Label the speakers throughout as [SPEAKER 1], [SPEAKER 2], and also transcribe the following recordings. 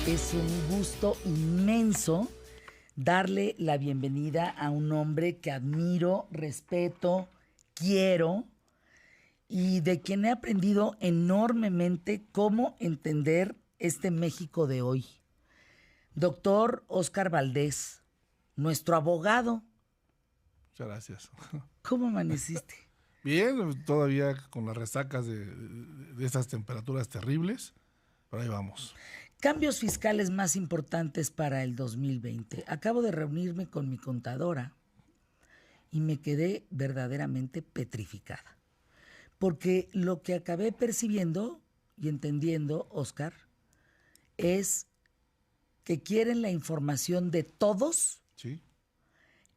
[SPEAKER 1] Es un gusto inmenso darle la bienvenida a un hombre que admiro, respeto, quiero y de quien he aprendido enormemente cómo entender este México de hoy. Doctor Óscar Valdés, nuestro abogado.
[SPEAKER 2] Muchas gracias.
[SPEAKER 1] ¿Cómo amaneciste?
[SPEAKER 2] Bien, todavía con las resacas de esas temperaturas terribles, pero ahí vamos.
[SPEAKER 1] Cambios fiscales más importantes para el 2020. Acabo de reunirme con mi contadora y me quedé verdaderamente petrificada. Porque lo que acabé percibiendo y entendiendo, Óscar, es que quieren la información de todos,
[SPEAKER 2] Sí,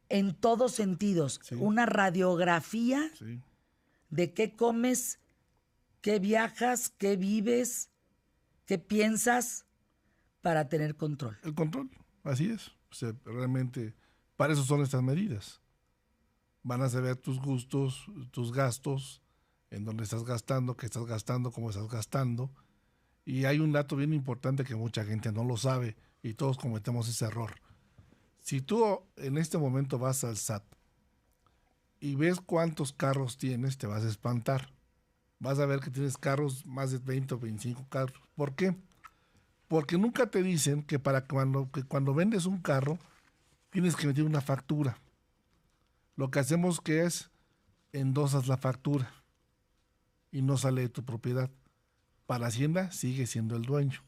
[SPEAKER 1] en todos sentidos.
[SPEAKER 2] Sí.
[SPEAKER 1] Una radiografía
[SPEAKER 2] sí.
[SPEAKER 1] de qué comes, qué viajas, qué vives, qué piensas, para tener control.
[SPEAKER 2] El control, así es. O sea, realmente, para eso son estas medidas. Van a saber tus gustos, tus gastos, en dónde estás gastando, qué estás gastando, cómo estás gastando. Y hay un dato bien importante que mucha gente no lo sabe y todos cometemos ese error. Si tú en este momento vas al SAT y ves cuántos carros tienes, te vas a espantar. Vas a ver que tienes carros, más de 20 o 25 carros. ¿Por qué? Porque nunca te dicen que cuando vendes un carro tienes que emitir una factura. Lo que hacemos que es endosas la factura y no sale de tu propiedad. Para Hacienda sigue siendo el dueño.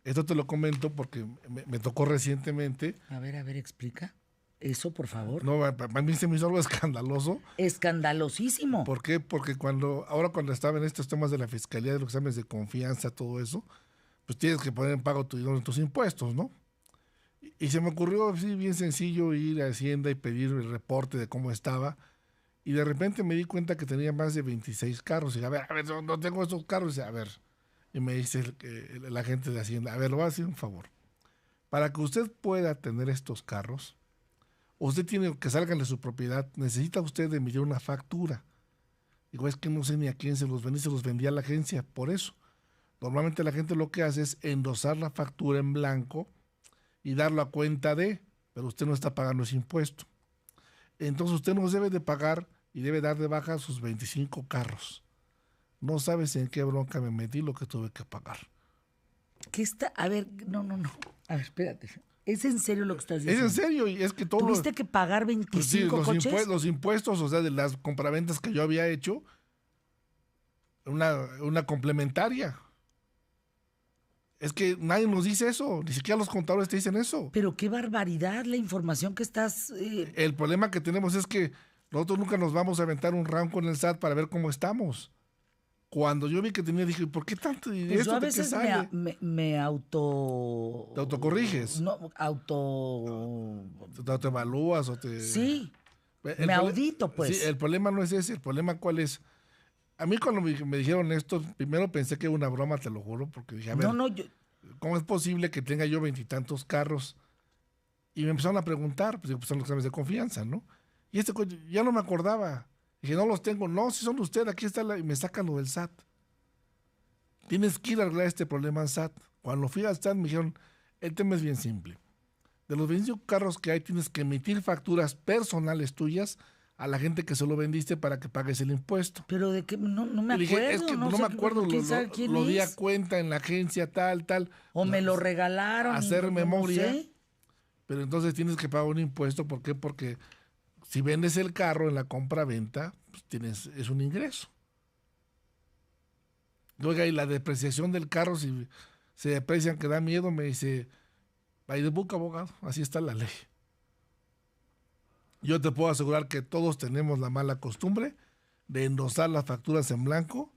[SPEAKER 2] Esto te lo comento porque me tocó recientemente.
[SPEAKER 1] A ver, explica. Eso, por favor.
[SPEAKER 2] No, para mí se me hizo algo escandaloso.
[SPEAKER 1] Escandalosísimo.
[SPEAKER 2] ¿Por qué? Porque cuando estaba en estos temas de la fiscalía, de los exámenes de confianza, todo eso, pues tienes que poner en pago tus impuestos, ¿no? Y se me ocurrió, sí, bien sencillo, ir a Hacienda y pedir el reporte de cómo estaba. Y de repente me di cuenta que tenía más de 26 carros. Y a ver, no tengo estos carros. Y a ver, y me dice el agente de Hacienda, a ver, lo voy a hacer un favor. Para que usted pueda tener estos carros, usted tiene que salgan de su propiedad, necesita usted emitir una factura. Digo, es que no sé ni a quién se los vendí, se los vendía a la agencia, por eso. Normalmente la gente lo que hace es endosar la factura en blanco y darlo a cuenta de, pero usted no está pagando ese impuesto. Entonces usted nos debe de pagar y debe dar de baja sus 25 carros. No sabes en qué bronca me metí lo que tuve que pagar.
[SPEAKER 1] ¿Qué está? A ver, no. A ver, espérate. ¿Es en serio lo que estás
[SPEAKER 2] Es
[SPEAKER 1] diciendo?
[SPEAKER 2] en serio, y es que todo.
[SPEAKER 1] ¿Tuviste que pagar 25 coches?
[SPEAKER 2] Los impuestos, o sea, de las compraventas que yo había hecho, una complementaria. Es que nadie nos dice eso, ni siquiera los contadores te dicen eso.
[SPEAKER 1] Pero qué barbaridad la información que estás...
[SPEAKER 2] El problema que tenemos es que nosotros nunca nos vamos a aventar un round con el SAT para ver cómo estamos. Cuando yo vi que tenía, dije, ¿por qué tanto?
[SPEAKER 1] Pues yo a veces me auto...
[SPEAKER 2] ¿Te autocorriges?
[SPEAKER 1] No,
[SPEAKER 2] ¿Te autoevalúas o te...?
[SPEAKER 1] Sí, me audito, pues.
[SPEAKER 2] Sí, el problema no es ese, el problema ¿cuál es? A mí cuando me dijeron esto, primero pensé que era una broma, te lo juro, porque dije, a ver, ¿cómo es posible que tenga yo 20 y tantos carros? Y me empezaron a preguntar, pues son los exámenes de confianza, ¿no? Y este coche, ya no me acordaba. Dije, no los tengo. No, si son de usted, aquí está, y me sacan lo del SAT. Tienes que ir a arreglar este problema al SAT. Cuando fui al SAT me dijeron, el tema es bien simple. De los 25 carros que hay, tienes que emitir facturas personales tuyas a la gente que se lo vendiste para que pagues el impuesto.
[SPEAKER 1] Pero de qué, no me acuerdo.
[SPEAKER 2] Dije, es que no me acuerdo, lo di a
[SPEAKER 1] es?
[SPEAKER 2] cuenta en la agencia tal.
[SPEAKER 1] O me lo regalaron.
[SPEAKER 2] Hacer memoria.
[SPEAKER 1] No sé.
[SPEAKER 2] Pero entonces tienes que pagar un impuesto. ¿Por qué? Porque si vendes el carro en la compra-venta, pues es un ingreso. Oiga, y la depreciación del carro, si se deprecian que da miedo, me dice, by the book, abogado, así está la ley. Yo te puedo asegurar que todos tenemos la mala costumbre de endosar las facturas en blanco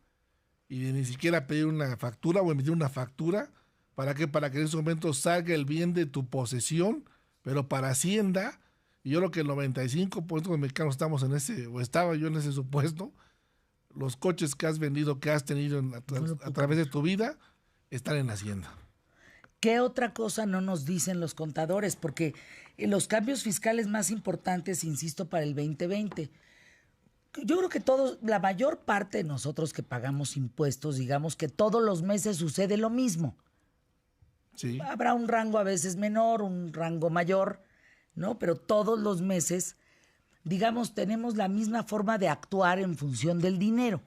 [SPEAKER 2] y de ni siquiera pedir una factura o emitir una factura. ¿Para qué? Para que en ese momento salga el bien de tu posesión, pero para Hacienda, y yo creo que el 95% de los mexicanos estamos en ese, o estaba yo en ese supuesto, los coches que has vendido, que has tenido a través de tu vida, están en Hacienda.
[SPEAKER 1] ¿Qué otra cosa no nos dicen los contadores? Porque los cambios fiscales más importantes, insisto, para el 2020, yo creo que todos, la mayor parte de nosotros que pagamos impuestos, digamos que todos los meses sucede lo mismo.
[SPEAKER 2] Sí.
[SPEAKER 1] Habrá un rango a veces menor, un rango mayor, ¿no? Pero todos los meses, digamos, tenemos la misma forma de actuar en función del dinero,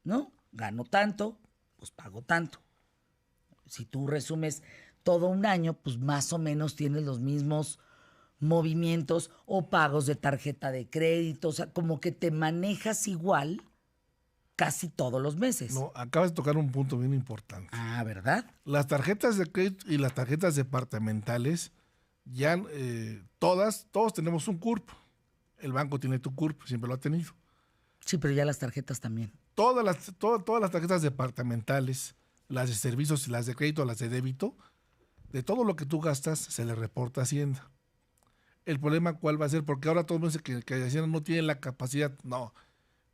[SPEAKER 1] ¿no? Gano tanto, pues pago tanto. Si tú resumes todo un año, pues más o menos tienes los mismos movimientos o pagos de tarjeta de crédito, o sea, como que te manejas igual casi todos los meses.
[SPEAKER 2] No, acabas de tocar un punto bien importante.
[SPEAKER 1] Ah, ¿verdad?
[SPEAKER 2] Las tarjetas de crédito y las tarjetas departamentales, ya todos tenemos un CURP. El banco tiene tu CURP, siempre lo ha tenido.
[SPEAKER 1] Sí, pero ya las tarjetas también.
[SPEAKER 2] Todas las tarjetas departamentales, las de servicios, las de crédito, las de débito, de todo lo que tú gastas se le reporta a Hacienda. El problema, ¿cuál va a ser? Porque ahora todo el mundo dice que Hacienda no tiene la capacidad. No,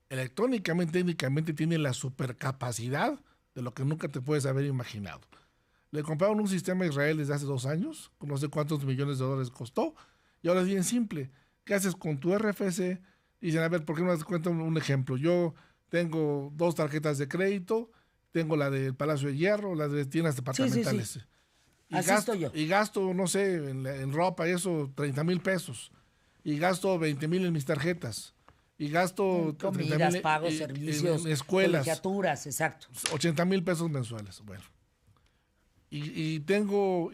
[SPEAKER 2] electrónicamente, técnicamente tiene la supercapacidad de lo que nunca te puedes haber imaginado. Le compraron un sistema a Israel desde hace 2 años, con no sé cuántos millones de dólares costó, y ahora es bien simple. ¿Qué haces con tu RFC? Dicen, a ver, ¿por qué no te cuento un ejemplo? Yo tengo 2 tarjetas de crédito, tengo la del Palacio de Hierro, la de tiendas departamentales.
[SPEAKER 1] Sí.
[SPEAKER 2] Y
[SPEAKER 1] Así
[SPEAKER 2] gasto,
[SPEAKER 1] estoy yo.
[SPEAKER 2] y gasto, no sé, en ropa y eso, 30,000 pesos. Y gasto 20,000 en mis tarjetas. Y gasto
[SPEAKER 1] Comidas,
[SPEAKER 2] 30,000
[SPEAKER 1] pagos, servicios,
[SPEAKER 2] en escuelas.
[SPEAKER 1] colegiaturas, exacto.
[SPEAKER 2] 80,000 pesos mensuales. Bueno. Y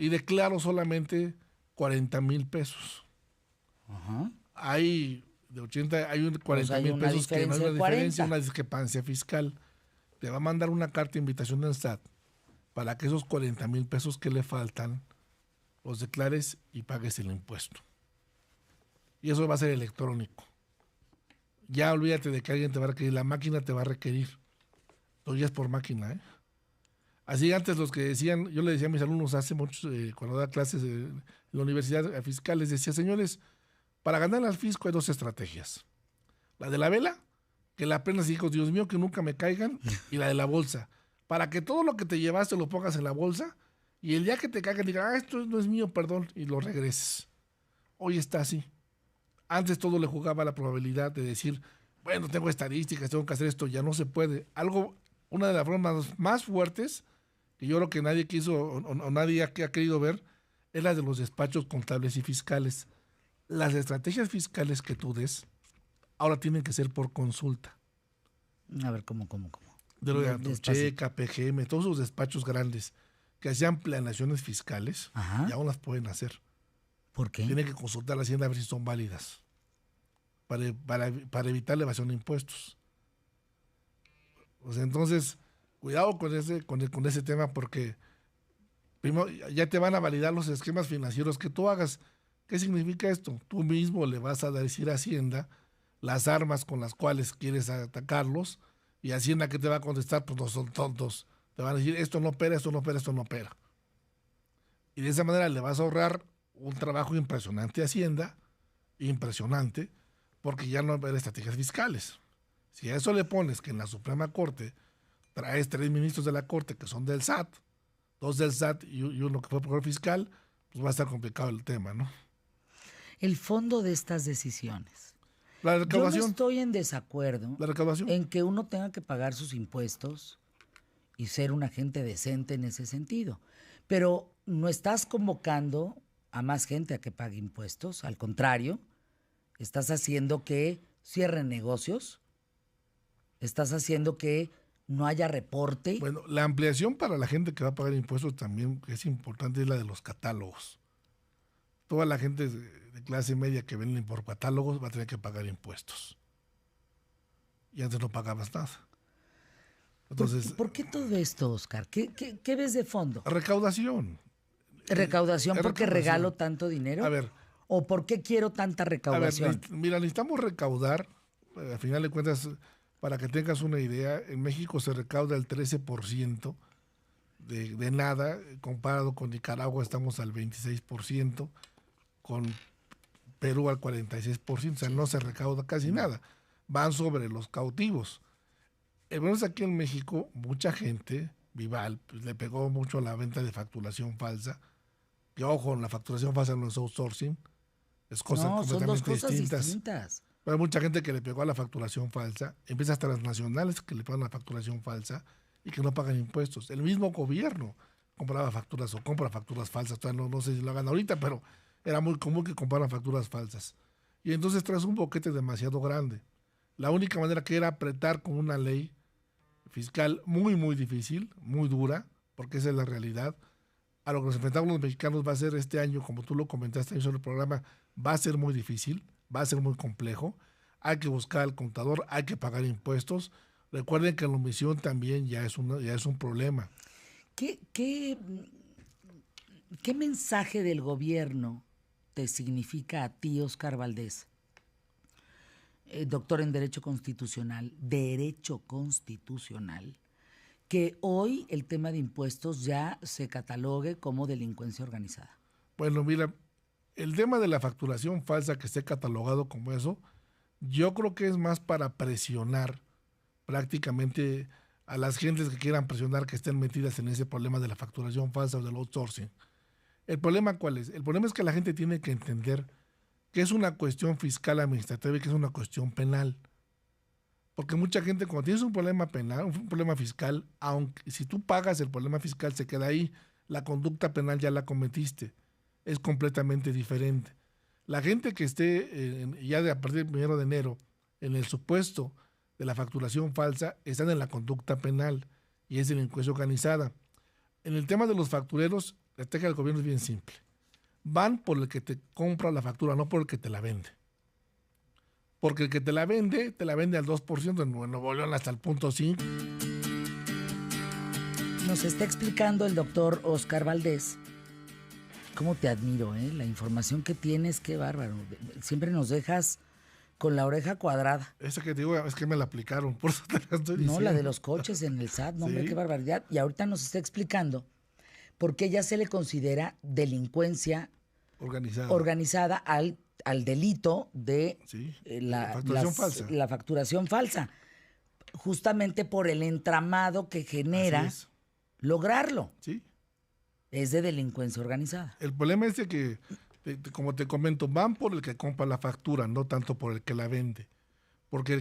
[SPEAKER 2] declaro solamente 40,000 pesos.
[SPEAKER 1] Ajá.
[SPEAKER 2] Hay de 80, hay un 40,000
[SPEAKER 1] hay una
[SPEAKER 2] pesos que no hay
[SPEAKER 1] diferencia
[SPEAKER 2] una
[SPEAKER 1] de 40.
[SPEAKER 2] diferencia, una discrepancia fiscal. Te va a mandar una carta de invitación del SAT para que esos 40,000 pesos que le faltan los declares y pagues el impuesto. Y eso va a ser electrónico. Ya olvídate de que alguien te va a requerir, la máquina te va a requerir. Todo ya es por máquina, ¿eh? Así antes los que decían, yo le decía a mis alumnos hace muchos, cuando daba clases en la universidad fiscal, les decía, señores, para ganar al fisco hay 2 estrategias. La de la vela, que la aprendas y digas, Dios mío, que nunca me caigan, y la de la bolsa. Para que todo lo que te llevaste lo pongas en la bolsa y el día que te caigan digan, esto no es mío, perdón, y lo regreses. Hoy está así. Antes todo le jugaba a la probabilidad de decir, bueno, tengo estadísticas, tengo que hacer esto, ya no se puede. Una de las formas más fuertes, que yo creo que nadie quiso o nadie ha querido ver, es la de los despachos contables y fiscales. Las estrategias fiscales que tú des, ahora tienen que ser por consulta.
[SPEAKER 1] A ver, ¿cómo?
[SPEAKER 2] De lo de Atocheca, PGM, todos esos despachos grandes que hacían planeaciones fiscales,
[SPEAKER 1] Ajá.
[SPEAKER 2] ya aún las pueden hacer.
[SPEAKER 1] ¿Por qué?
[SPEAKER 2] Tienen que consultar a la Hacienda a ver si son válidas para evitar la evasión de impuestos. O sea, entonces, cuidado con ese tema porque primero ya te van a validar los esquemas financieros que tú hagas. ¿Qué significa esto? Tú mismo le vas a decir a Hacienda las armas con las cuales quieres atacarlos y Hacienda que te va a contestar, pues no son tontos. Te van a decir, esto no opera, esto no opera, esto no opera. Y de esa manera le vas a ahorrar un trabajo impresionante a Hacienda, impresionante, porque ya no va a haber estrategias fiscales. Si a eso le pones que en la Suprema Corte traes 3 ministros de la Corte que son del SAT, 2 del SAT y uno que fue procurador fiscal, pues va a estar complicado el tema, ¿no?
[SPEAKER 1] El fondo de estas decisiones.
[SPEAKER 2] La
[SPEAKER 1] Yo
[SPEAKER 2] recaudación.
[SPEAKER 1] no estoy en desacuerdo
[SPEAKER 2] La recaudación.
[SPEAKER 1] en que uno tenga que pagar sus impuestos y ser un agente decente en ese sentido. Pero no estás convocando a más gente a que pague impuestos. Al contrario, estás haciendo que cierren negocios. Estás haciendo que no haya reporte.
[SPEAKER 2] Bueno, la ampliación para la gente que va a pagar impuestos también es importante, es la de los catálogos. Toda la gente de clase media que venden por catálogos va a tener que pagar impuestos. Y antes no pagabas nada. Entonces,
[SPEAKER 1] ¿Por qué todo esto, Oscar? ¿Qué ves de fondo?
[SPEAKER 2] recaudación.
[SPEAKER 1] ¿Recaudación porque
[SPEAKER 2] recaudación.
[SPEAKER 1] regalo tanto dinero?
[SPEAKER 2] A ver.
[SPEAKER 1] ¿O por qué quiero tanta recaudación?
[SPEAKER 2] Mira, necesitamos recaudar, al final de cuentas, para que tengas una idea, en México se recauda el 13% de nada, comparado con Nicaragua estamos al 26%, con Perú al 46%, o sea, no se recauda casi nada. Van sobre los cautivos. El problema es aquí en México, mucha gente, Vival, pues, le pegó mucho a la venta de facturación falsa. Que ojo, la facturación falsa no es outsourcing, es cosas
[SPEAKER 1] No, son dos
[SPEAKER 2] completamente
[SPEAKER 1] cosas
[SPEAKER 2] distintas.
[SPEAKER 1] distintas.
[SPEAKER 2] Pero hay mucha gente que le pegó a la facturación falsa, empresas transnacionales que le pagan la facturación falsa y que no pagan impuestos. El mismo gobierno compraba facturas o compra facturas falsas. Todavía no sé si lo hagan ahorita, pero era muy común que compraran facturas falsas. Y entonces traes un boquete demasiado grande. La única manera que era apretar con una ley fiscal muy, muy difícil, muy dura, porque esa es la realidad. A lo que nos enfrentamos los mexicanos va a ser este año, como tú lo comentaste en el programa, va a ser muy difícil, va a ser muy complejo. Hay que buscar al contador, hay que pagar impuestos. Recuerden que la omisión también ya es un problema.
[SPEAKER 1] ¿Qué mensaje del gobierno te significa a ti, Óscar Valdés, doctor en Derecho Constitucional, que hoy el tema de impuestos ya se catalogue como delincuencia organizada?
[SPEAKER 2] Bueno, mira, el tema de la facturación falsa que esté catalogado como eso, yo creo que es más para presionar prácticamente a las gentes que quieran presionar, que estén metidas en ese problema de la facturación falsa o del outsourcing. ¿El problema cuál es? El problema es que la gente tiene que entender que es una cuestión fiscal administrativa y que es una cuestión penal. Porque mucha gente, cuando tienes un problema penal, un problema fiscal, aunque si tú pagas el problema fiscal se queda ahí, la conducta penal ya la cometiste. Es completamente diferente. La gente que esté ya a partir del 1 de enero en el supuesto de la facturación falsa están en la conducta penal y es delincuencia organizada. En el tema de los factureros, la estrategia del gobierno es bien simple. Van por el que te compra la factura, no por el que te la vende. Porque el que te la vende al 2%, en Nuevo León hasta el 0.5%.
[SPEAKER 1] Nos está explicando el doctor Óscar Valdés. ¿Cómo te admiro, eh? La información que tienes, qué bárbaro. Siempre nos dejas con la oreja cuadrada.
[SPEAKER 2] Esa que te digo es que me la aplicaron, por eso te la estoy diciendo.
[SPEAKER 1] No, la de los coches en el SAT, no, hombre, qué barbaridad. Y ahorita nos está explicando por qué ya se le considera delincuencia organizada al delito de la facturación falsa. Justamente por el entramado que genera lograrlo.
[SPEAKER 2] Sí.
[SPEAKER 1] Es de delincuencia organizada.
[SPEAKER 2] El problema es de que, como te comento, van por el que compra la factura, no tanto por el que la vende. Porque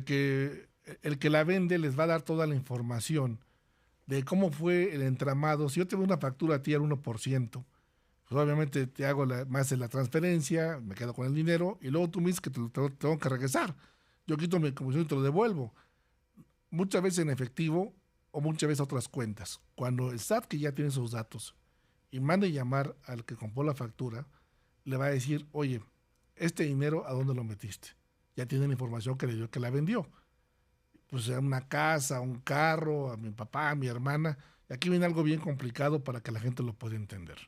[SPEAKER 2] el que la vende les va a dar toda la información de cómo fue el entramado. Si yo te doy una factura a ti al 1%, pues obviamente te hago más de la transferencia, me quedo con el dinero y luego tú me dices que te lo tengo que regresar. Yo quito mi comisión y te lo devuelvo. Muchas veces en efectivo o muchas veces a otras cuentas. Cuando el SAT, que ya tiene sus datos, y mande llamar al que compró la factura, le va a decir, oye, este dinero, ¿a dónde lo metiste? Ya tiene la información que le dio que la vendió. Pues a una casa, a un carro, a mi papá, a mi hermana. Y aquí viene algo bien complicado para que la gente lo pueda entender.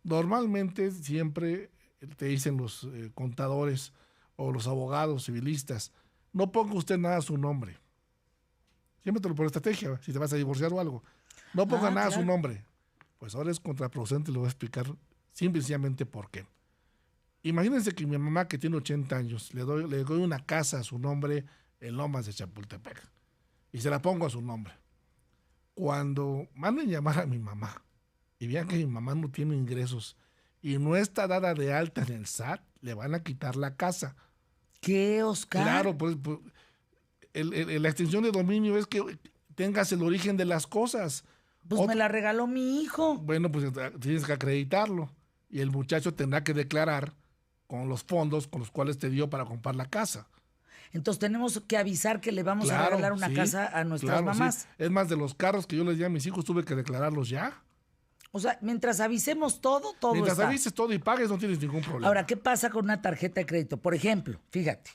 [SPEAKER 2] Normalmente siempre te dicen los contadores o los abogados civilistas, no ponga usted nada a su nombre. Siempre te lo por estrategia, si te vas a divorciar o algo. No ponga nada a su nombre. Pues ahora es contraproducente y le voy a explicar simplemente por qué. Imagínense que mi mamá, que tiene 80 años, le doy una casa a su nombre en Lomas de Chapultepec y se la pongo a su nombre. Cuando manden llamar a mi mamá y vean que mi mamá no tiene ingresos y no está dada de alta en el SAT, le van a quitar la casa.
[SPEAKER 1] ¿Qué, Óscar?
[SPEAKER 2] Claro, pues la extensión de dominio es que tengas el origen de las cosas.
[SPEAKER 1] Pues me la regaló mi hijo.
[SPEAKER 2] Bueno, pues tienes que acreditarlo. Y el muchacho tendrá que declarar con los fondos con los cuales te dio para comprar la casa.
[SPEAKER 1] Entonces tenemos que avisar que le vamos a regalar una casa a nuestras mamás.
[SPEAKER 2] Sí. Es más, de los carros que yo les di a mis hijos tuve que declararlos ya.
[SPEAKER 1] O sea, mientras avisemos todo
[SPEAKER 2] mientras
[SPEAKER 1] está.
[SPEAKER 2] avises todo y pagues no tienes ningún problema.
[SPEAKER 1] Ahora, ¿qué pasa con una tarjeta de crédito? Por ejemplo, fíjate,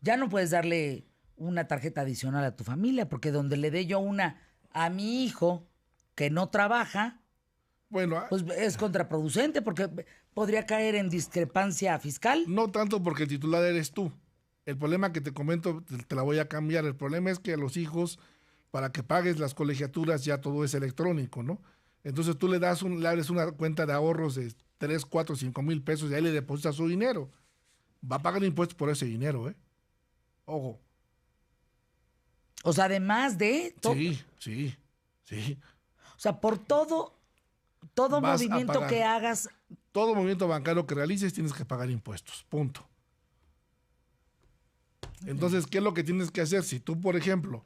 [SPEAKER 1] ya no puedes darle una tarjeta adicional a tu familia porque donde le dé yo una a mi hijo que no trabaja,
[SPEAKER 2] bueno,
[SPEAKER 1] pues es contraproducente porque podría caer en discrepancia fiscal.
[SPEAKER 2] No tanto porque el titular eres tú. El problema que te comento, te la voy a cambiar. El problema es que a los hijos, para que pagues las colegiaturas, ya todo es electrónico, ¿no? Entonces tú le abres una cuenta de ahorros de 3, 4, 5 mil pesos y ahí le depositas su dinero. Va a pagar impuestos por ese dinero, ¿eh? Ojo.
[SPEAKER 1] O sea, además de...
[SPEAKER 2] Sí.
[SPEAKER 1] O sea, por todo movimiento que hagas...
[SPEAKER 2] Todo movimiento bancario que realices tienes que pagar impuestos, punto. Entonces, ¿qué es lo que tienes que hacer? Si tú, por ejemplo,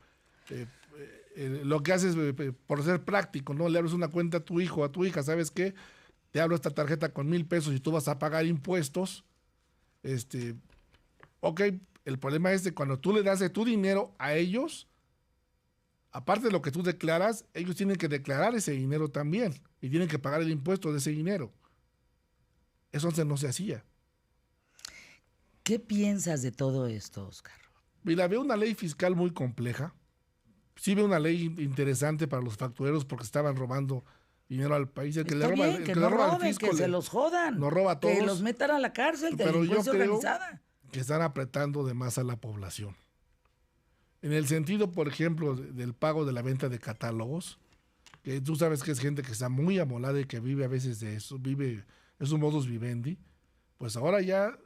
[SPEAKER 2] lo que haces por ser práctico, ¿no? Le abres una cuenta a tu hijo, a tu hija, ¿sabes qué? Te abro esta tarjeta con 1,000 pesos y tú vas a pagar impuestos. Ok, el problema es de cuando tú le das de tu dinero a ellos, aparte de lo que tú declaras, ellos tienen que declarar ese dinero también y tienen que pagar el impuesto de ese dinero. Eso antes no se hacía.
[SPEAKER 1] ¿Qué piensas de todo esto, Oscar?
[SPEAKER 2] Mira, veo una ley fiscal muy compleja. Sí veo una ley interesante para los factureros porque estaban robando dinero al país. El que
[SPEAKER 1] Está
[SPEAKER 2] le roba,
[SPEAKER 1] bien,
[SPEAKER 2] el
[SPEAKER 1] que
[SPEAKER 2] que
[SPEAKER 1] no
[SPEAKER 2] le roba al
[SPEAKER 1] roben,
[SPEAKER 2] fisco
[SPEAKER 1] que se los jodan.
[SPEAKER 2] nos roba a todos.
[SPEAKER 1] Que los metan a la cárcel,
[SPEAKER 2] Pero yo
[SPEAKER 1] delincuencia
[SPEAKER 2] creo
[SPEAKER 1] organizada.
[SPEAKER 2] que están apretando de más a la población. En el sentido, por ejemplo, del pago de la venta de catálogos, que tú sabes que es gente que está muy amolada y que vive a veces de eso, es un modus vivendi, pues ahora ya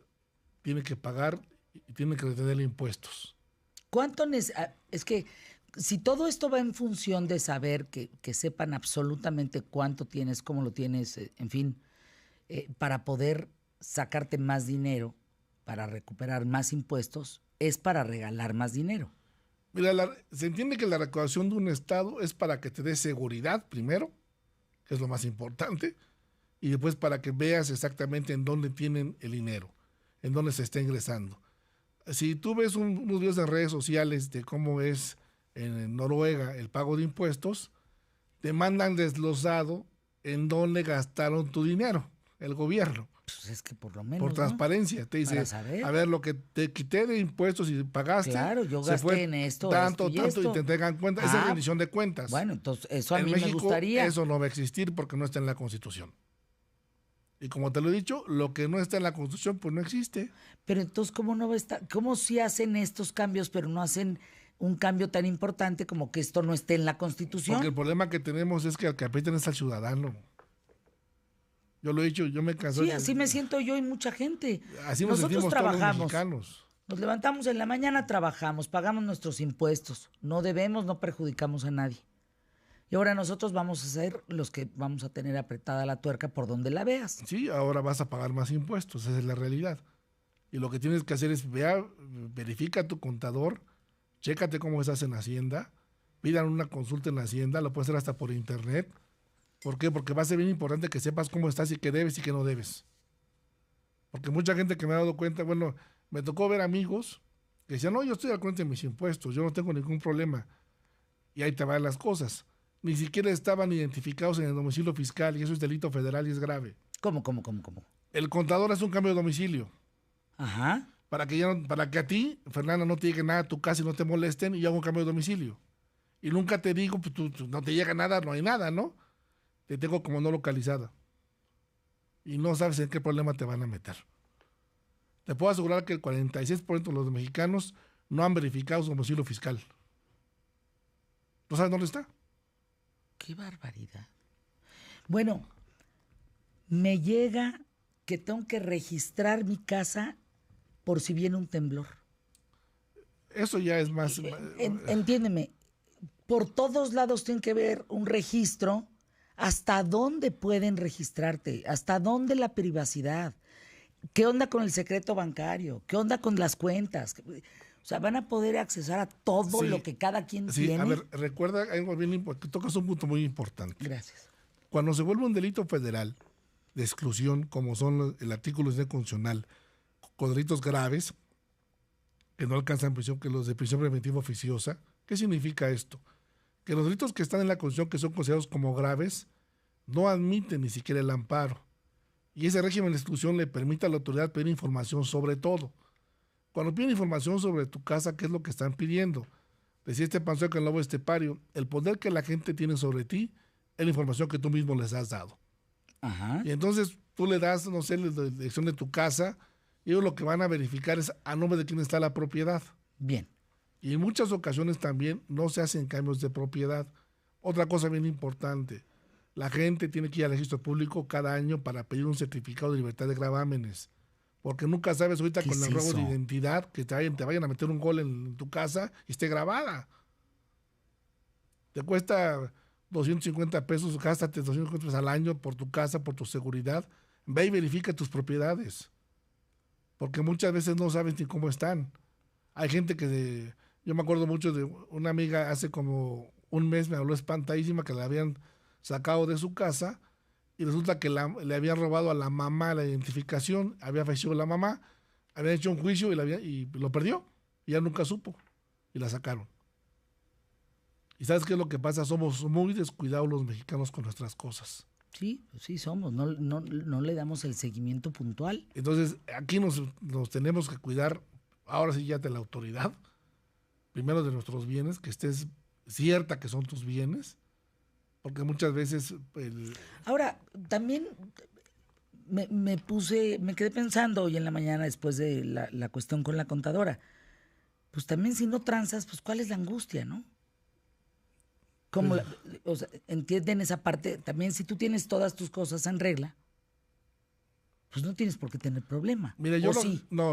[SPEAKER 2] tiene que pagar y tiene que retener impuestos.
[SPEAKER 1] Es que si todo esto va en función de saber que sepan absolutamente cuánto tienes, cómo lo tienes, en fin, para poder sacarte más dinero, para recuperar más impuestos, es para regalar más dinero.
[SPEAKER 2] Mira, se entiende que la recaudación de un Estado es para que te dé seguridad primero, que es lo más importante, y después para que veas exactamente en dónde tienen el dinero, en dónde se está ingresando. Si tú ves unos videos en redes sociales de cómo es en Noruega el pago de impuestos, te mandan desglosado en dónde gastaron tu dinero, el gobierno.
[SPEAKER 1] Pues es que por lo menos,
[SPEAKER 2] Por transparencia, ¿no? Te dice,
[SPEAKER 1] para saber.
[SPEAKER 2] a ver, lo que te quité de impuestos y pagaste,
[SPEAKER 1] claro, yo gasté
[SPEAKER 2] fue
[SPEAKER 1] en esto,
[SPEAKER 2] tanto,
[SPEAKER 1] esto y
[SPEAKER 2] tanto,
[SPEAKER 1] esto.
[SPEAKER 2] y te entregan cuenta. Esa es rendición de cuentas.
[SPEAKER 1] Bueno, entonces eso a
[SPEAKER 2] en
[SPEAKER 1] mí
[SPEAKER 2] México,
[SPEAKER 1] me gustaría.
[SPEAKER 2] Eso no va a existir porque no está en la Constitución. Y como te lo he dicho, lo que no está en la Constitución, pues no existe.
[SPEAKER 1] Pero entonces, ¿cómo no va a estar? ¿Cómo si hacen estos cambios, pero no hacen un cambio tan importante como que esto no esté en la Constitución?
[SPEAKER 2] Porque el problema que tenemos es que el que aprietan es al ciudadano. Yo lo he dicho, yo me cansé.
[SPEAKER 1] Sí, así me siento yo y mucha gente.
[SPEAKER 2] Así nos
[SPEAKER 1] Nosotros
[SPEAKER 2] sentimos
[SPEAKER 1] trabajamos.
[SPEAKER 2] todos los mexicanos.
[SPEAKER 1] Nos levantamos en la mañana, trabajamos, pagamos nuestros impuestos. No debemos, no perjudicamos a nadie. Y ahora nosotros vamos a ser los que vamos a tener apretada la tuerca por donde la veas.
[SPEAKER 2] Sí, ahora vas a pagar más impuestos, esa es la realidad. Y lo que tienes que hacer es verifica a tu contador, chécate cómo estás en Hacienda, pidan una consulta en la Hacienda, lo puedes hacer hasta por internet. ¿Por qué? Porque va a ser bien importante que sepas cómo estás y qué debes y qué no debes. Porque mucha gente que me ha dado cuenta, bueno, me tocó ver amigos que decían, no, yo estoy al corriente de mis impuestos, yo no tengo ningún problema. Y ahí te van las cosas. Ni siquiera estaban identificados en el domicilio fiscal y eso es delito federal y es grave.
[SPEAKER 1] ¿Cómo?
[SPEAKER 2] El contador hace un cambio de domicilio.
[SPEAKER 1] Ajá.
[SPEAKER 2] Para que a ti, Fernanda, no te llegue nada a tu casa y no te molesten y yo hago un cambio de domicilio. Y nunca te digo, pues tú, no te llega nada, no hay nada, ¿no? Te tengo como no localizada. Y no sabes en qué problema te van a meter. Te puedo asegurar que el 46% de los mexicanos no han verificado su domicilio fiscal. ¿No sabes dónde está?
[SPEAKER 1] ¡Qué barbaridad! Bueno, me llega que tengo que registrar mi casa por si viene un temblor.
[SPEAKER 2] Eso ya es más...
[SPEAKER 1] Entiéndeme, por todos lados tiene que haber un registro. ¿Hasta dónde pueden registrarte? ¿Hasta dónde la privacidad? ¿Qué onda con el secreto bancario? ¿Qué onda con las cuentas? O sea, van a poder accesar a todo lo que cada quien tiene.
[SPEAKER 2] A ver, recuerda algo bien importante, tocas un punto muy importante.
[SPEAKER 1] Gracias.
[SPEAKER 2] Cuando se vuelve un delito federal de exclusión, como son el artículo de constitucional, con delitos graves, que no alcanzan prisión, que los de prisión preventiva oficiosa, ¿qué significa esto? Que los delitos que están en la Constitución, que son considerados como graves, no admiten ni siquiera el amparo. Y ese régimen de exclusión le permite a la autoridad pedir información sobre todo. Cuando piden información sobre tu casa, ¿qué es lo que están pidiendo? Decía este panzón que el lobo estepario, el poder que la gente tiene sobre ti es la información que tú mismo les has dado.
[SPEAKER 1] Ajá.
[SPEAKER 2] Y entonces tú le das, no sé, la dirección de tu casa, y ellos lo que van a verificar es a nombre de quién está la propiedad.
[SPEAKER 1] Bien.
[SPEAKER 2] Y en muchas ocasiones también no se hacen cambios de propiedad. Otra cosa bien importante, la gente tiene que ir al registro público cada año para pedir un certificado de libertad de gravámenes. Porque nunca sabes ahorita con el robo de identidad que te vayan a meter un gol en tu casa y esté grabada. Te cuesta 250 pesos, gástate 250 pesos al año por tu casa, por tu seguridad. Ve y verifica tus propiedades. Porque muchas veces no sabes ni cómo están. Hay gente que... Yo me acuerdo mucho de una amiga hace como un mes me habló espantadísima que la habían sacado de su casa y resulta que le habían robado a la mamá la identificación, había fallecido la mamá, habían hecho un juicio y lo perdió, y ya nunca supo, y la sacaron. ¿Y sabes qué es lo que pasa? Somos muy descuidados los mexicanos con nuestras cosas.
[SPEAKER 1] Sí, sí somos, no le damos el seguimiento puntual.
[SPEAKER 2] Entonces, aquí nos tenemos que cuidar, ahora sí ya de la autoridad, primero de nuestros bienes, que estés cierta que son tus bienes, porque muchas veces...
[SPEAKER 1] Ahora, también me quedé pensando hoy en la mañana después de la cuestión con la contadora, pues también si no transas, pues ¿cuál es la angustia, no? Como o sea, entienden esa parte, también si tú tienes todas tus cosas en regla, pues no tienes por qué tener problema.
[SPEAKER 2] Mira,
[SPEAKER 1] ¿O sí?
[SPEAKER 2] No.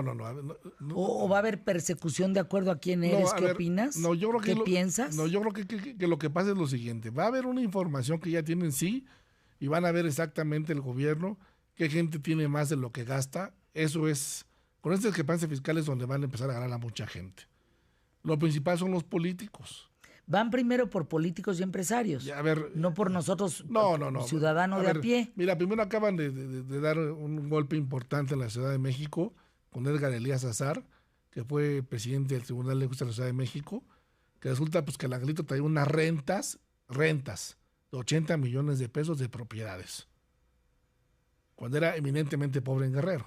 [SPEAKER 1] ¿O va a haber persecución de acuerdo a quién eres? ¿Qué opinas?
[SPEAKER 2] No, yo creo
[SPEAKER 1] ¿Qué piensas?
[SPEAKER 2] No, yo creo que lo que pasa es lo siguiente. Va a haber una información que ya tienen sí y van a ver exactamente el gobierno qué gente tiene más de lo que gasta. Eso es, con estas discrepancias fiscales donde van a empezar a ganar a mucha gente. Lo principal son los políticos.
[SPEAKER 1] Van primero por políticos y empresarios,
[SPEAKER 2] ya, a ver,
[SPEAKER 1] no por nosotros,
[SPEAKER 2] no.
[SPEAKER 1] ciudadanos de a pie.
[SPEAKER 2] Mira, primero acaban de dar un golpe importante en la Ciudad de México con Edgar Elías Azar, que fue presidente del Tribunal de Justicia de la Ciudad de México, que resulta pues que el angelito traía unas rentas de 80 millones de pesos de propiedades, cuando era eminentemente pobre en Guerrero.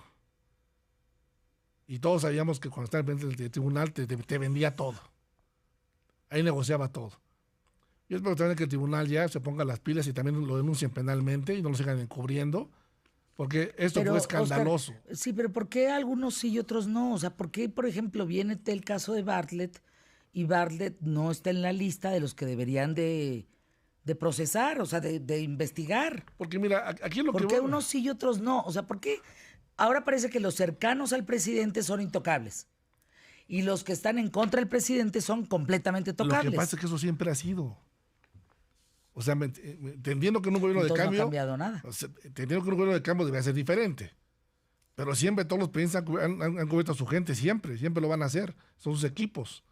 [SPEAKER 2] Y todos sabíamos que cuando estaba en el tribunal te vendía todo. Ahí negociaba todo. Yo espero también que el tribunal ya se ponga las pilas y también lo denuncien penalmente y no lo sigan encubriendo, porque esto fue escandaloso.
[SPEAKER 1] Oscar, sí, pero ¿por qué algunos sí y otros no? O sea, ¿por qué, por ejemplo, viene el caso de Bartlett y Bartlett no está en la lista de los que deberían de procesar, o sea, de investigar?
[SPEAKER 2] Porque mira, aquí es lo que...
[SPEAKER 1] ¿Por qué unos sí y otros no? O sea, ¿por qué ahora parece que los cercanos al presidente son intocables? Y los que están en contra del presidente son completamente tocables.
[SPEAKER 2] Lo que pasa es que eso siempre ha sido. O sea, entendiendo que en un gobierno de cambio...
[SPEAKER 1] no ha cambiado nada.
[SPEAKER 2] O sea, entendiendo que un gobierno de cambio debe ser diferente. Pero siempre todos los presidentes han cubierto a su gente, siempre lo van a hacer. Son sus equipos.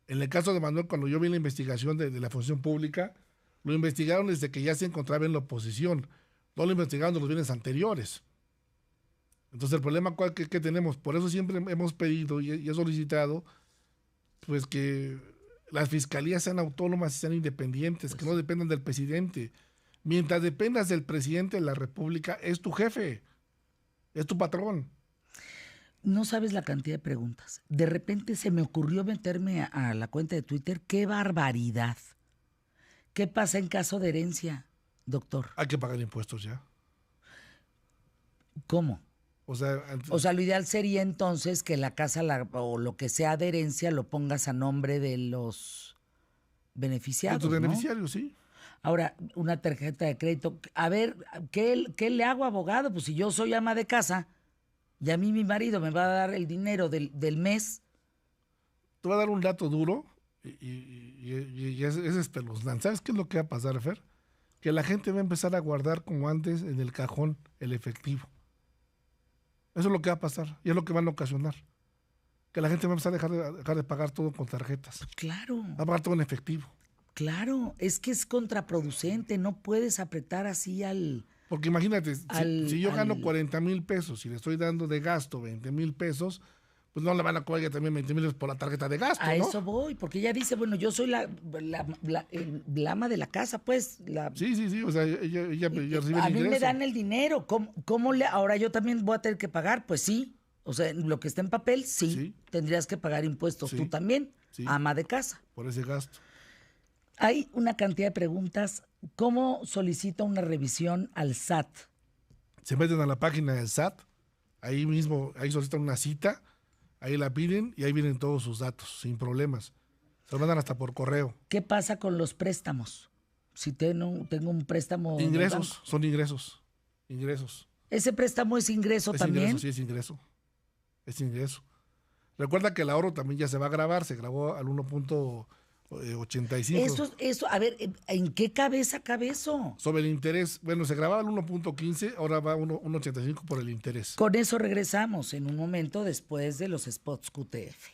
[SPEAKER 2] En el caso de Manuel, cuando yo vi la investigación de la función pública, lo investigaron desde que ya se encontraba en la oposición. No lo investigaron de los bienes anteriores. Entonces el problema que tenemos, por eso siempre hemos pedido y he solicitado pues que las fiscalías sean autónomas y sean independientes, que no dependan del presidente. Mientras dependas del presidente de la República, es tu jefe, es tu patrón.
[SPEAKER 1] No sabes la cantidad de preguntas. De repente se me ocurrió meterme a la cuenta de Twitter. ¡Qué barbaridad! ¿Qué pasa en caso de herencia, doctor?
[SPEAKER 2] Hay que pagar impuestos ya.
[SPEAKER 1] ¿Cómo?
[SPEAKER 2] O sea,
[SPEAKER 1] lo ideal sería entonces que la casa o lo que sea de herencia lo pongas a nombre de los beneficiados,
[SPEAKER 2] de tus beneficiarios, sí.
[SPEAKER 1] Ahora, una tarjeta de crédito. A ver, ¿qué le hago, abogado? Pues si yo soy ama de casa y a mí mi marido me va a dar el dinero del mes.
[SPEAKER 2] Te voy a dar un dato duro y es espeluznante. ¿Sabes qué es lo que va a pasar, Fer? Que la gente va a empezar a guardar como antes en el cajón el efectivo. Eso es lo que va a pasar y es lo que van a ocasionar. Que la gente va a empezar a dejar de pagar todo con tarjetas.
[SPEAKER 1] Pues claro.
[SPEAKER 2] Va a pagar todo en efectivo.
[SPEAKER 1] Claro, es que es contraproducente. No puedes apretar así al...
[SPEAKER 2] Porque imagínate, si yo gano 40,000 pesos y le estoy dando de gasto 20,000 pesos, pues no le van a cobrar también 20,000 pesos por la tarjeta de gasto,
[SPEAKER 1] ¿no? A eso
[SPEAKER 2] ¿no?
[SPEAKER 1] Voy, porque ella dice, bueno, yo soy la ama de la casa, pues.
[SPEAKER 2] Sí, o sea, ella recibe
[SPEAKER 1] a
[SPEAKER 2] el
[SPEAKER 1] mí
[SPEAKER 2] ingreso.
[SPEAKER 1] me dan el dinero, ahora yo también voy a tener que pagar? Pues sí, o sea, lo que está en papel, sí. Tendrías que pagar impuestos, tú también, ama de casa.
[SPEAKER 2] Por ese gasto.
[SPEAKER 1] Hay una cantidad de preguntas. ¿Cómo solicita una revisión al SAT?
[SPEAKER 2] Se meten a la página del SAT, ahí solicitan una cita, ahí la piden y ahí vienen todos sus datos, sin problemas. Se lo mandan hasta por correo.
[SPEAKER 1] ¿Qué pasa con los préstamos? Si tengo un préstamo...
[SPEAKER 2] Ingresos, son ingresos.
[SPEAKER 1] ¿Ese préstamo es ingreso también?
[SPEAKER 2] Ingreso, sí, es ingreso. Recuerda que el ahorro también ya se va a grabar, se grabó al 1.85.
[SPEAKER 1] Eso, a ver, ¿en qué cabeza cabe eso?
[SPEAKER 2] Sobre el interés, bueno, se grababa al 1.15, ahora va a 1.85 por el interés.
[SPEAKER 1] Con eso regresamos en un momento después de los spots QTF.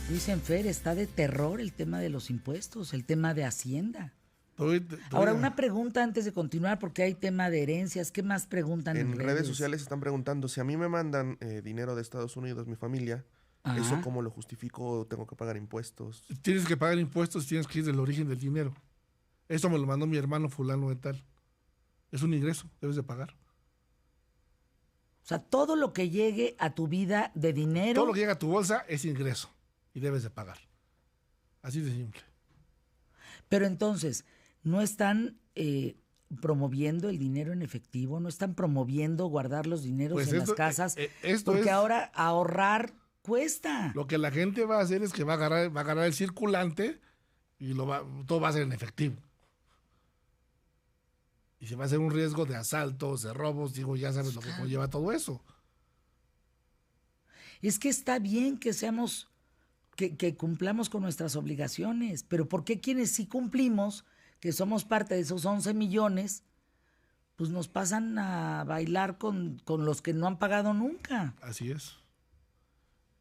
[SPEAKER 1] Dicen, Fer, está de terror el tema de los impuestos, el tema de Hacienda.
[SPEAKER 2] Todavía-
[SPEAKER 1] Ahora, una pregunta antes de continuar, porque hay tema de herencias. ¿Qué más preguntan en
[SPEAKER 3] En redes sociales están preguntando si a mí me mandan dinero de Estados Unidos, mi familia,
[SPEAKER 1] Ajá.
[SPEAKER 3] ¿eso cómo lo justifico? ¿Tengo que pagar impuestos?
[SPEAKER 2] Tienes que pagar impuestos y tienes que ir del origen del dinero. Eso me lo mandó mi hermano fulano de tal. Es un ingreso, debes de pagar.
[SPEAKER 1] O sea, todo lo que llegue a tu vida de dinero.
[SPEAKER 2] Todo lo que llega a tu bolsa es ingreso y debes de pagar. Así de simple.
[SPEAKER 1] Pero entonces, ¿no están promoviendo el dinero en efectivo? ¿No están promoviendo guardar los dineros
[SPEAKER 2] Pues
[SPEAKER 1] en
[SPEAKER 2] esto-
[SPEAKER 1] las casas?
[SPEAKER 2] esto
[SPEAKER 1] Porque
[SPEAKER 2] es-
[SPEAKER 1] ahora ahorrar cuesta.
[SPEAKER 2] Lo que la gente va a hacer es que va a agarrar el circulante y todo va a ser en efectivo. Y se va a hacer un riesgo de asaltos, de robos, digo, ya sabes lo que conlleva todo eso.
[SPEAKER 1] Es que está bien que seamos, que cumplamos con nuestras obligaciones, pero ¿por qué quienes sí cumplimos, que somos parte de esos 11 millones, pues nos pasan a bailar con los que no han pagado nunca?
[SPEAKER 2] Así es.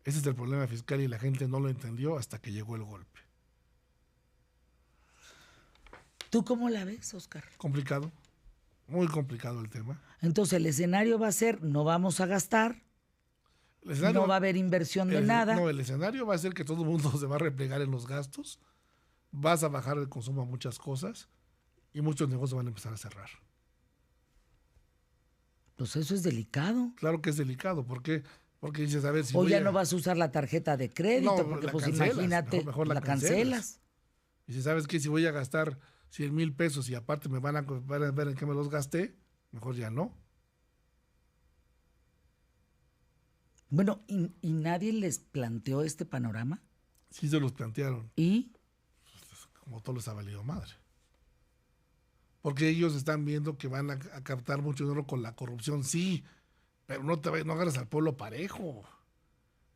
[SPEAKER 2] Ese es el problema fiscal y la gente no lo entendió hasta que llegó el golpe.
[SPEAKER 1] ¿Tú cómo la ves, Oscar?
[SPEAKER 2] Complicado, muy complicado el tema.
[SPEAKER 1] Entonces el escenario va a ser, no vamos a gastar,
[SPEAKER 2] El escenario-
[SPEAKER 1] no va a haber inversión de
[SPEAKER 2] el-
[SPEAKER 1] nada.
[SPEAKER 2] No, el escenario va a ser que todo el mundo se va a replegar en los gastos, vas a bajar el consumo a muchas cosas y muchos negocios van a empezar a cerrar.
[SPEAKER 1] Pues eso es delicado.
[SPEAKER 2] Claro que es delicado, ¿por qué? Porque dices, a ver, si
[SPEAKER 1] O
[SPEAKER 2] voy
[SPEAKER 1] ya
[SPEAKER 2] a-
[SPEAKER 1] no vas a usar la tarjeta de crédito,
[SPEAKER 2] No,
[SPEAKER 1] porque
[SPEAKER 2] la
[SPEAKER 1] pues
[SPEAKER 2] cancelas,
[SPEAKER 1] imagínate,
[SPEAKER 2] mejor
[SPEAKER 1] la cancelas.
[SPEAKER 2] Y si sabes que si voy a gastar 100,000 pesos y aparte me van a ver en qué me los gasté, mejor ya no.
[SPEAKER 1] Bueno, ¿y nadie les planteó este panorama?
[SPEAKER 2] Sí se los plantearon,
[SPEAKER 1] ¿Y?
[SPEAKER 2] como todo les ha valido madre. Porque ellos están viendo que van a captar mucho dinero con la corrupción, sí, pero no agarras al pueblo parejo.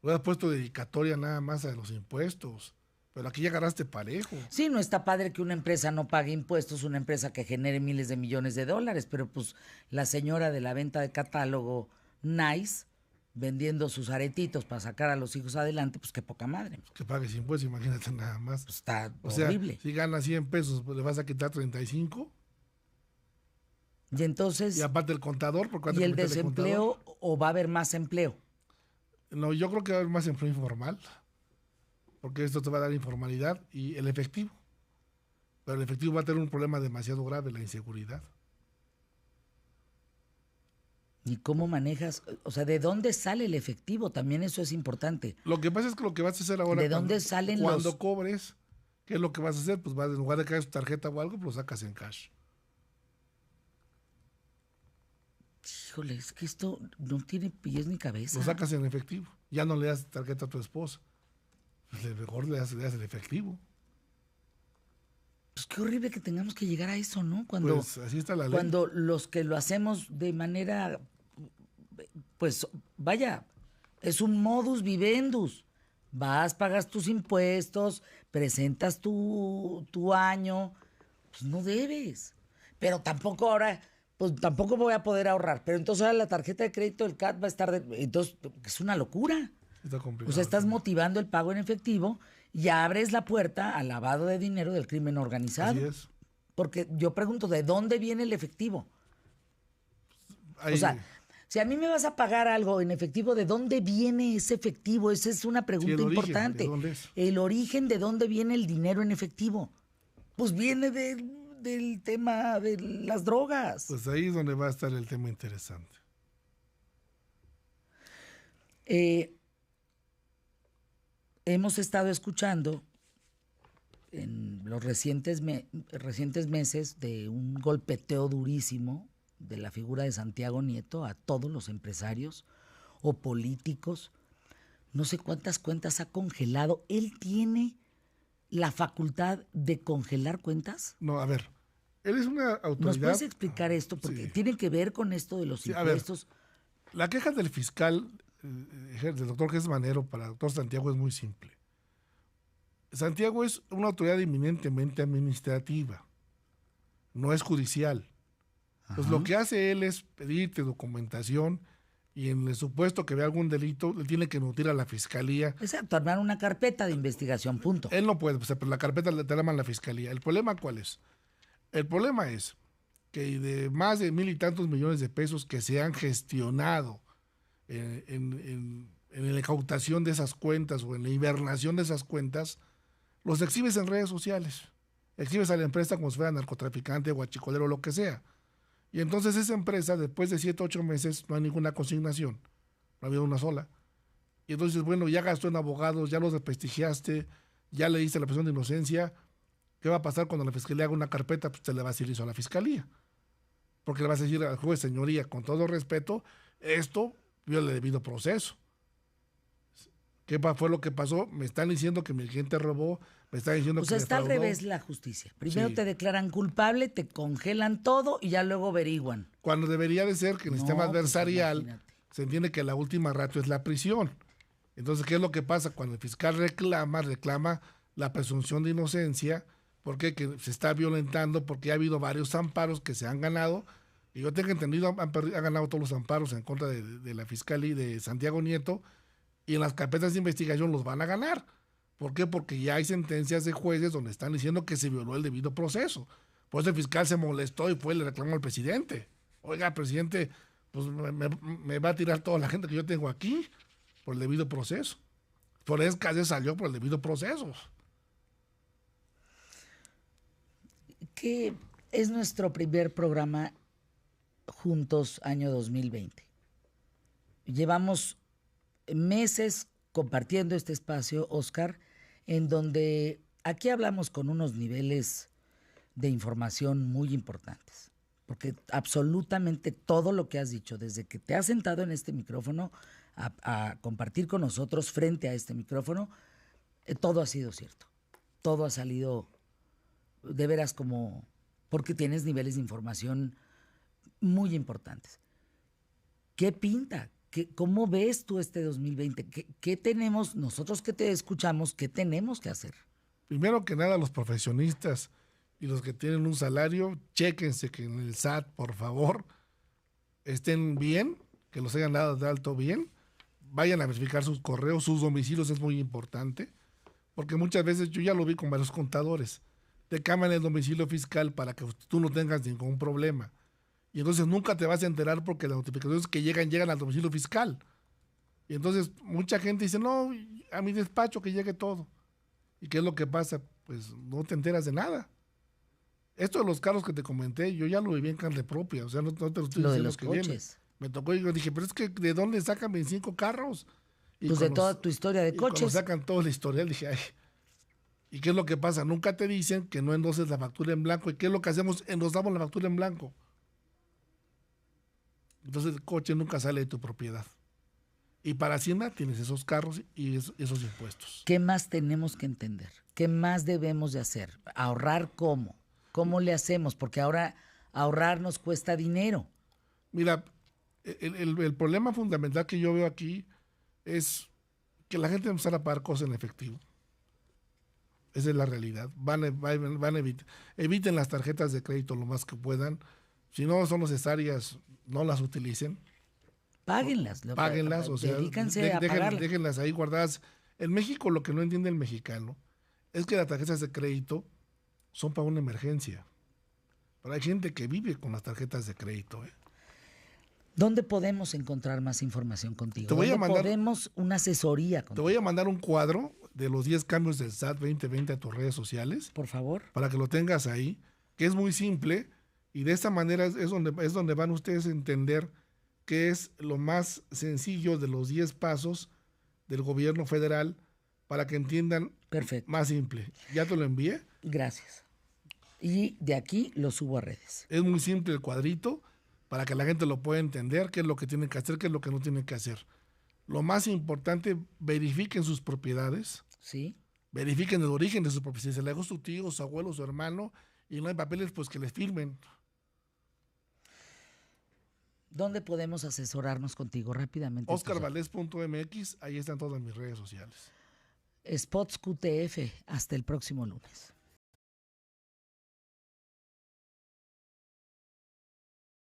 [SPEAKER 2] Hubieras puesto dedicatoria nada más a los impuestos, pero aquí ya agarraste parejo.
[SPEAKER 1] Sí, no está padre que una empresa no pague impuestos, una empresa que genere miles de millones de dólares, pero pues la señora de la venta de catálogo Nice, vendiendo sus aretitos para sacar a los hijos adelante, pues qué poca madre.
[SPEAKER 2] Que pagues impuestos, imagínate nada más.
[SPEAKER 1] Pues está
[SPEAKER 2] O sea,
[SPEAKER 1] horrible.
[SPEAKER 2] si ganas 100 pesos, pues le vas a quitar 35.
[SPEAKER 1] Y entonces,
[SPEAKER 2] Y aparte el contador, porque
[SPEAKER 1] ¿y el desempleo o va a haber más empleo?
[SPEAKER 2] No, yo creo que va a haber más empleo informal, porque esto te va a dar informalidad y el efectivo. Pero el efectivo va a tener un problema demasiado grave, la inseguridad.
[SPEAKER 1] ¿Y cómo manejas? O sea, ¿de dónde sale el efectivo? También eso es importante.
[SPEAKER 2] Lo que pasa es que lo que vas a hacer ahora,
[SPEAKER 1] ¿De dónde salen
[SPEAKER 2] cuando
[SPEAKER 1] los...?
[SPEAKER 2] cobres, ¿qué es lo que vas a hacer? Pues en lugar de caer tu tarjeta o algo, pues lo sacas en cash.
[SPEAKER 1] Híjole, es que esto no tiene pies ni cabeza.
[SPEAKER 2] Lo sacas en efectivo. Ya no le das tarjeta a tu esposa. Pues mejor le das el efectivo.
[SPEAKER 1] Pues qué horrible que tengamos que llegar a eso, ¿no? Cuando,
[SPEAKER 2] Pues así está la ley.
[SPEAKER 1] cuando los que lo hacemos de manera, pues vaya, es un modus vivendus. Vas, pagas tus impuestos, presentas tu año, pues no debes. Pero tampoco ahora, pues tampoco voy a poder ahorrar. Pero entonces ahora la tarjeta de crédito del CAT va a estar, entonces es una locura.
[SPEAKER 2] Está complicado.
[SPEAKER 1] O sea, estás motivando el pago en efectivo y abres la puerta al lavado de dinero del crimen organizado.
[SPEAKER 2] Así es.
[SPEAKER 1] Porque yo pregunto, ¿de dónde viene el efectivo?
[SPEAKER 2] Ahí-
[SPEAKER 1] O sea, si a mí me vas a pagar algo en efectivo, ¿de dónde viene ese efectivo? Esa es una pregunta
[SPEAKER 2] el origen,
[SPEAKER 1] importante.
[SPEAKER 2] ¿de dónde es?
[SPEAKER 1] El origen de dónde viene el dinero en efectivo. Pues viene del tema de las drogas.
[SPEAKER 2] pues ahí es donde va a estar el tema interesante.
[SPEAKER 1] Hemos estado escuchando en los recientes meses de un golpeteo durísimo de la figura de Santiago Nieto a todos los empresarios o políticos. No sé cuántas cuentas ha congelado. ¿Él tiene la facultad de congelar cuentas?
[SPEAKER 2] No, a ver, él es una autoridad.
[SPEAKER 1] ¿Nos puedes explicar esto? Porque
[SPEAKER 2] Sí.
[SPEAKER 1] tiene que ver con esto de los
[SPEAKER 2] Sí, a ver.
[SPEAKER 1] impuestos.
[SPEAKER 2] La queja del fiscal, del doctor Jesús Manero, para el doctor Santiago es muy simple. Santiago es una autoridad eminentemente administrativa, no es judicial. Pues lo que hace él es pedirte documentación y en el supuesto que vea algún delito, le tiene que nutrir a la fiscalía.
[SPEAKER 1] Exacto, armar una carpeta de investigación, punto.
[SPEAKER 2] Él no puede, pues, pero la carpeta te la manda la fiscalía. ¿El problema cuál es? El problema es que de más de 1,000 y tantos millones de pesos que se han gestionado en la incautación de esas cuentas o en la hibernación de esas cuentas, los exhibes en redes sociales. Exhibes a la empresa como si fuera narcotraficante, guachicolero, lo que sea. Y entonces esa empresa, después de 7 o 8 meses, no hay ninguna consignación. No ha habido una sola. Y entonces, bueno, ya gastó en abogados, ya los desprestigiaste, ya le diste la presunción de inocencia. ¿Qué va a pasar cuando la fiscalía haga una carpeta? Pues te le va a decir eso a la fiscalía. Porque le vas a decir al juez, señoría, con todo respeto, esto viola el debido proceso. ¿Qué fue lo que pasó? Me están diciendo que mi cliente robó, me están diciendo
[SPEAKER 1] Pues
[SPEAKER 2] que
[SPEAKER 1] está al
[SPEAKER 2] defraudó.
[SPEAKER 1] revés la justicia. Primero
[SPEAKER 2] Sí.
[SPEAKER 1] te declaran culpable, te congelan todo y ya luego averiguan.
[SPEAKER 2] Cuando debería de ser que en el sistema
[SPEAKER 1] No, pues,
[SPEAKER 2] adversarial
[SPEAKER 1] imagínate.
[SPEAKER 2] se entiende que la última ratio es la prisión. Entonces, ¿qué es lo que pasa? Cuando el fiscal reclama la presunción de inocencia, porque que se está violentando, porque ha habido varios amparos que se han ganado, y yo tengo entendido, han ganado todos los amparos en contra de la fiscal y de Santiago Nieto, y en las carpetas de investigación los van a ganar. ¿Por qué? Porque ya hay sentencias de jueces donde están diciendo que se violó el debido proceso. Por eso el fiscal se molestó y fue y le reclamó al presidente. Oiga, presidente, pues me va a tirar toda la gente que yo tengo aquí por el debido proceso. Por eso casi salió por el debido proceso.
[SPEAKER 1] Que es nuestro primer programa juntos año 2020. Llevamos meses compartiendo este espacio, Oscar, en donde aquí hablamos con unos niveles de información muy importantes, porque absolutamente todo lo que has dicho, desde que te has sentado en este micrófono a compartir con nosotros frente a este micrófono, todo ha sido cierto, todo ha salido de veras como, porque tienes niveles de información muy importantes. ¿Qué pinta? ¿Cómo ves tú este 2020? ¿Qué tenemos, nosotros que te escuchamos, qué tenemos que hacer?
[SPEAKER 2] Primero que nada, los profesionistas y los que tienen un salario, chéquense que en el SAT, por favor, estén bien, que los hayan dado de alto bien, vayan a verificar sus correos, sus domicilios, es muy importante, porque muchas veces yo ya lo vi con varios contadores, te cambian el domicilio fiscal para que tú no tengas ningún problema. Y entonces nunca te vas a enterar porque las notificaciones que llegan al domicilio fiscal. Y entonces mucha gente dice, no, a mi despacho que llegue todo. ¿Y qué es lo que pasa? Pues no te enteras de nada. Esto de los carros que te comenté, yo ya lo viví en carne propia. O sea, no te lo estoy
[SPEAKER 1] Lo de
[SPEAKER 2] diciendo
[SPEAKER 1] los
[SPEAKER 2] que
[SPEAKER 1] coches.
[SPEAKER 2] viene. Me tocó y yo dije, pero es que ¿de dónde sacan 25 carros? Y
[SPEAKER 1] Pues de
[SPEAKER 2] cuando-
[SPEAKER 1] toda tu historia de
[SPEAKER 2] y cuando
[SPEAKER 1] coches.
[SPEAKER 2] sacan todo el historial, dije, ay. ¿Y qué es lo que pasa? Nunca te dicen que no endoses la factura en blanco. ¿Y qué es lo que hacemos? Endosamos la factura en blanco. Entonces el coche nunca sale de tu propiedad. Y para Hacienda tienes esos carros y esos impuestos.
[SPEAKER 1] ¿Qué más tenemos que entender? ¿Qué más debemos de hacer? ¿Ahorrar cómo? ¿Cómo le hacemos? Porque ahora ahorrar nos cuesta dinero.
[SPEAKER 2] Mira, el problema fundamental que yo veo aquí es que la gente va a empezar a pagar cosas en efectivo. Esa es la realidad. Eviten las tarjetas de crédito lo más que puedan. Si no son necesarias, no las utilicen.
[SPEAKER 1] Páguenlas.
[SPEAKER 2] Páguenlas, o sea,
[SPEAKER 1] Dedíquense a pagarlas.
[SPEAKER 2] déjenlas ahí guardadas. En México lo que no entiende el mexicano es que las tarjetas de crédito son para una emergencia. Pero hay gente que vive con las tarjetas de crédito.
[SPEAKER 1] ¿Dónde podemos encontrar más información contigo?
[SPEAKER 2] Te voy a
[SPEAKER 1] ¿Dónde
[SPEAKER 2] mandar-
[SPEAKER 1] podemos una asesoría
[SPEAKER 2] Te
[SPEAKER 1] contigo?
[SPEAKER 2] voy a mandar un cuadro de los 10 cambios del SAT 2020 a tus redes sociales
[SPEAKER 1] Por favor.
[SPEAKER 2] para que lo tengas ahí, que es muy simple y de esta manera es donde van ustedes a entender qué es lo más sencillo de los 10 pasos del gobierno federal para que entiendan
[SPEAKER 1] Perfecto.
[SPEAKER 2] más simple. Ya te lo envié.
[SPEAKER 1] Gracias. Y de aquí lo subo a redes.
[SPEAKER 2] Es muy simple el cuadrito para que la gente lo pueda entender, qué es lo que tienen que hacer, qué es lo que no tienen que hacer. Lo más importante, verifiquen sus propiedades,
[SPEAKER 1] ¿Sí?
[SPEAKER 2] verifiquen el origen de sus propiedades. Si se le dejó su tío, su abuelo, su hermano, y no hay papeles, pues que les firmen.
[SPEAKER 1] ¿Dónde podemos asesorarnos contigo rápidamente?
[SPEAKER 2] OscarValdez.mx, ahí están todas mis redes sociales.
[SPEAKER 1] Spots QTF. Hasta el próximo lunes.